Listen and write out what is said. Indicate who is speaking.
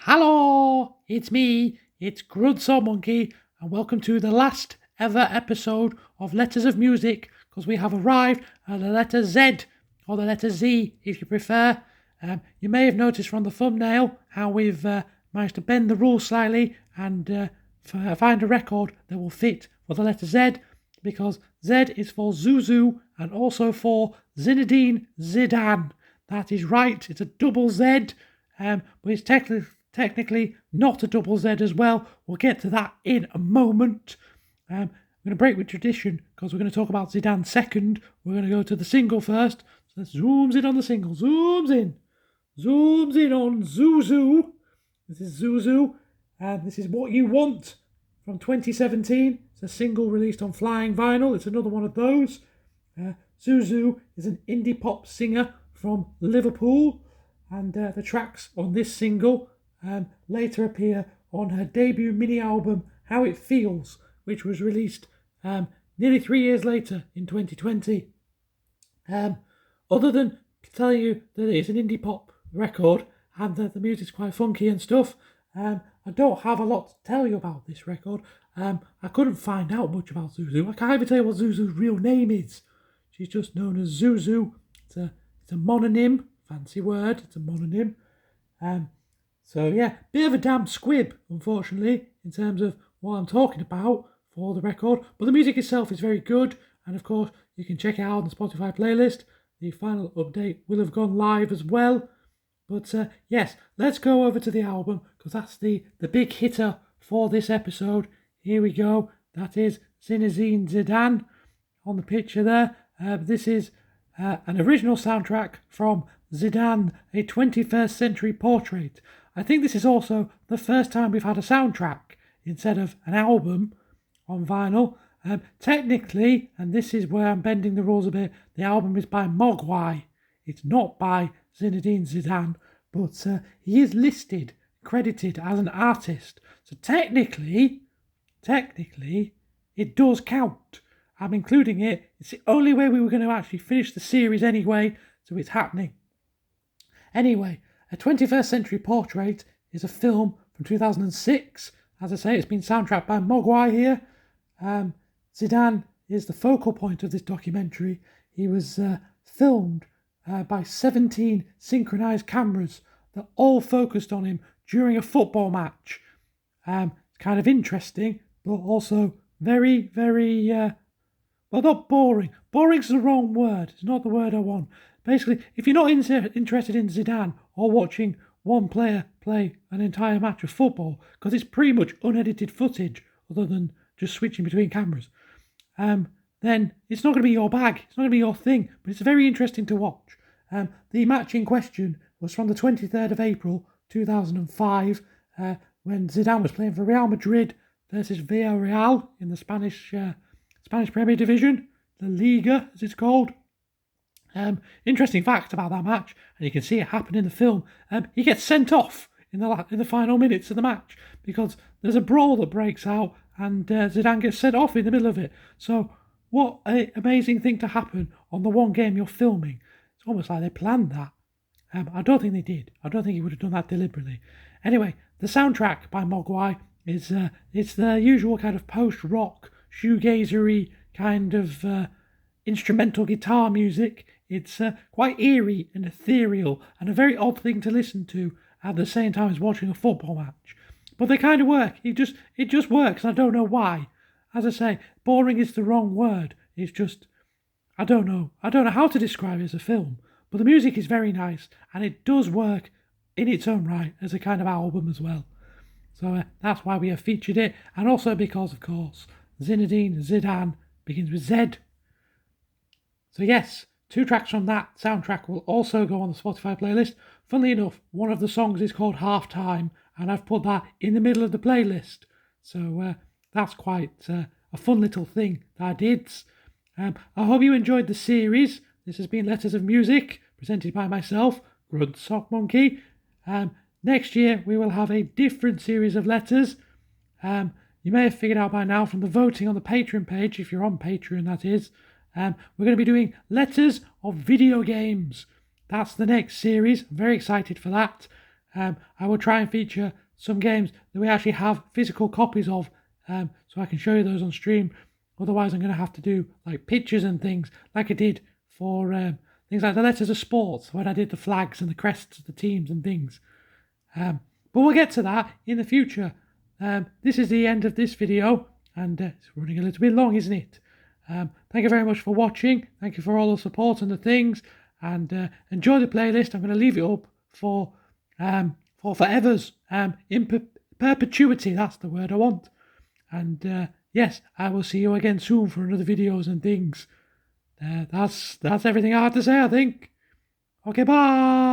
Speaker 1: Hello, it's me, it's Grunso Monkey, and welcome to the last ever episode of Letters of Music, because we have arrived at the letter Z, or the letter Z if you prefer. You may have noticed from the thumbnail how we've managed to bend the rules slightly and find a record that will fit for the letter Z, because Z is for Zuzu and also for Zinedine Zidane. That is right, it's a double Z, but it's technically not a double Z as well. We'll get to that in a moment. I'm going to break with tradition because we're going to talk about Zidane second. We're going to go to the single first. So let's zooms in on the single. Zooms in on Zuzu. This is Zuzu, and this is What You Want from 2017. It's a single released on Flying Vinyl. It's another one of those. Zuzu is an indie pop singer from Liverpool, and the tracks on this single later appear on her debut mini-album How It Feels, which was released nearly 3 years later in 2020. Other than telling you that it's an indie pop record and that the music's quite funky and stuff, I don't have a lot to tell you about this record. I couldn't find out much about Zuzu. I can't even tell you what Zuzu's real name is. She's just known as Zuzu. It's a mononym, fancy word, it's a mononym. So yeah, bit of a damn squib, unfortunately, in terms of what I'm talking about for the record. But the music itself is very good, and of course, you can check it out on the Spotify playlist. The final update will have gone live as well. But yes, let's go over to the album, because that's the big hitter for this episode. Here we go. That is Zinedine Zidane on the picture there. This is an original soundtrack from Zidane, a 21st century portrait. I think this is also the first time we've had a soundtrack instead of an album on vinyl. Technically, and this is where I'm bending the rules a bit, the album is by Mogwai. It's not by Zinedine Zidane, but he is listed, credited as an artist. So technically, it does count. I'm including it. It's the only way we were going to actually finish the series anyway, so it's happening. Anyway, A 21st Century Portrait is a film from 2006. As I say, it's been soundtracked by Mogwai here. Zidane is the focal point of this documentary. He was filmed by 17 synchronized cameras that all focused on him during a football match. It's kind of interesting, but also very, very, well, not boring. Boring's the wrong word. It's not the word I want. Basically, if you're not interested in Zidane or watching one player play an entire match of football, because it's pretty much unedited footage other than just switching between cameras, then it's not going to be your bag. It's not going to be your thing, but it's very interesting to watch. The match in question was from the 23rd of April 2005, when Zidane was playing for Real Madrid versus Villarreal in the Spanish Premier Division, the Liga as it's called. Interesting fact about that match, and you can see it happen in the film. He gets sent off in the final minutes of the match because there's a brawl that breaks out, and Zidane gets sent off in the middle of it. So what an amazing thing to happen on the one game you're filming. It's almost like they planned that. I don't think they did. I don't think he would have done that deliberately. Anyway, the soundtrack by Mogwai is it's the usual kind of post-rock, shoegazery kind of instrumental guitar music. It's quite eerie and ethereal and a very odd thing to listen to at the same time as watching a football match. But they kind of work. It just works. I don't know why. As I say, boring is the wrong word. It's just, I don't know how to describe it as a film. But the music is very nice, and it does work in its own right as a kind of album as well. So that's why we have featured it, and also because, of course, Zinedine Zidane begins with Z. So yes, 2 tracks from that soundtrack will also go on the Spotify playlist. Funnily enough, one of the songs is called Halftime, and I've put that in the middle of the playlist. So that's quite a fun little thing that I did. I hope you enjoyed the series. This has been Letters of Music, presented by myself, Grunt Sock Monkey. Next year, we will have a different series of letters. You may have figured out by now from the voting on the Patreon page, if you're on Patreon, that is. We're going to be doing letters of video games. That's the next series. I'm very excited for that. I will try and feature some games that we actually have physical copies of, so I can show you those on stream. Otherwise, I'm going to have to do like pictures and things like I did for things like the Letters of Sports, when I did the flags and the crests of the teams and things. But we'll get to that in the future. This is the end of this video, and it's running a little bit long, isn't it? Thank you very much for watching. Thank you for all the support and the things, and enjoy the playlist. I'm going to leave it up for forever's, in perpetuity. That's the word I want. And yes, I will see you again soon for another videos and things. That's everything I have to say, I think. Okay, bye.